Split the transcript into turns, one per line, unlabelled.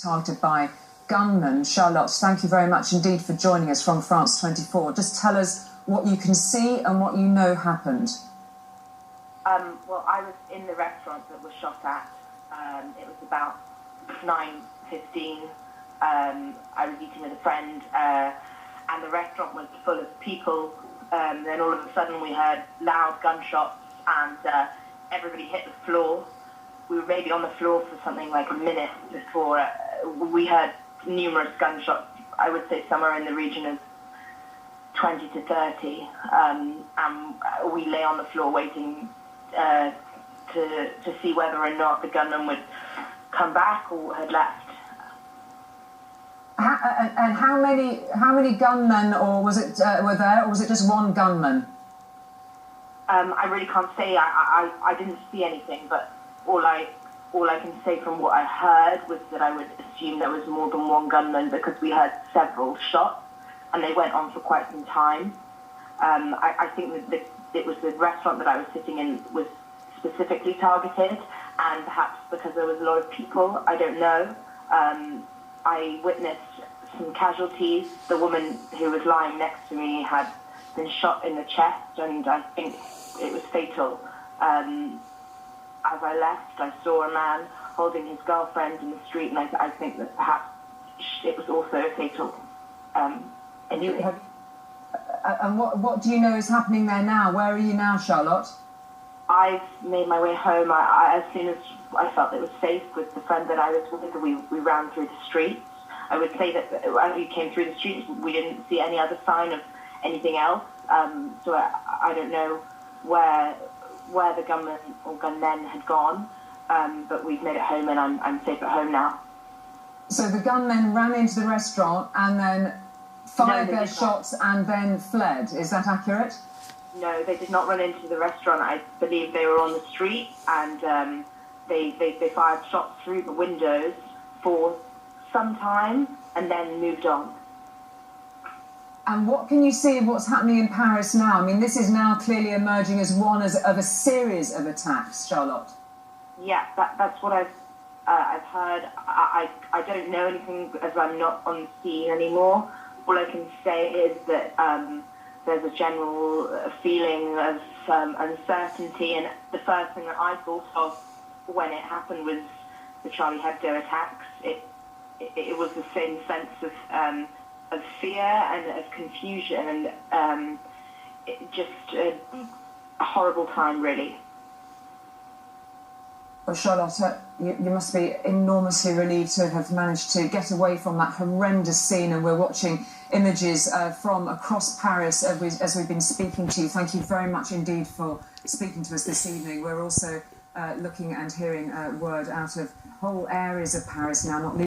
targeted by gunmen. Charlotte, thank you very much indeed for joining us from France 24. Just tell us what you can see and what you know happened.
Well, I was in the restaurant that was shot at. It was about 9:15. I was eating with a friend, and the restaurant was full of people. Then all of a sudden we heard loud gunshots, and everybody hit the floor. We were maybe on the floor for something like a minute before we heard numerous gunshots. I would say somewhere in the region of 20 to 30. And we lay on the floor waiting to see whether or not the gunman would come back or had left.
And how many gunmen, or was it were there, or was it just one gunman?
I really can't say. I didn't see anything, but all I can say from what I heard was that I would assume there was more than one gunman, because we heard several shots and they went on for quite some time. I think that it was the restaurant that I was sitting in was specifically targeted, and perhaps because there was a lot of people, I don't know. I witnessed some casualties. The woman who was lying next to me had been shot in the chest, and I think it was fatal. As I left, I saw a man holding his girlfriend in the street, and I think that perhaps it was also a fatal injury.
And what do you know is happening there now? Where are you now, Charlotte?
I've made my way home. As soon as I felt it was safe with the friend that I was with, we ran through the streets. I would say that as we came through the streets, we didn't see any other sign of anything else. So I don't know where the gunman or gunmen had gone, but we've made it home, and I'm safe at home now.
So the gunmen ran into the restaurant and then fired their shots and then fled. Is that accurate?
No, they did not run into the restaurant. I believe they were on the street, and they fired shots through the windows for some time and then moved on.
And what can you see of what's happening in Paris now? I mean, this is now clearly emerging as one of a series of attacks, Charlotte.
Yeah, that's what I've heard. I don't know anything, as I'm not on the scene anymore. All I can say is that there's a general feeling of uncertainty, and the first thing that I thought of when it happened was the Charlie Hebdo attacks. It was the same sense of fear and of confusion, and just a horrible time, really.
Well, Charlotte, you must be enormously relieved to have managed to get away from that horrendous scene, and we're watching images from across Paris as we've been speaking to you. Thank you very much indeed for speaking to us this evening. We're also looking and hearing word out of whole areas of Paris now, not least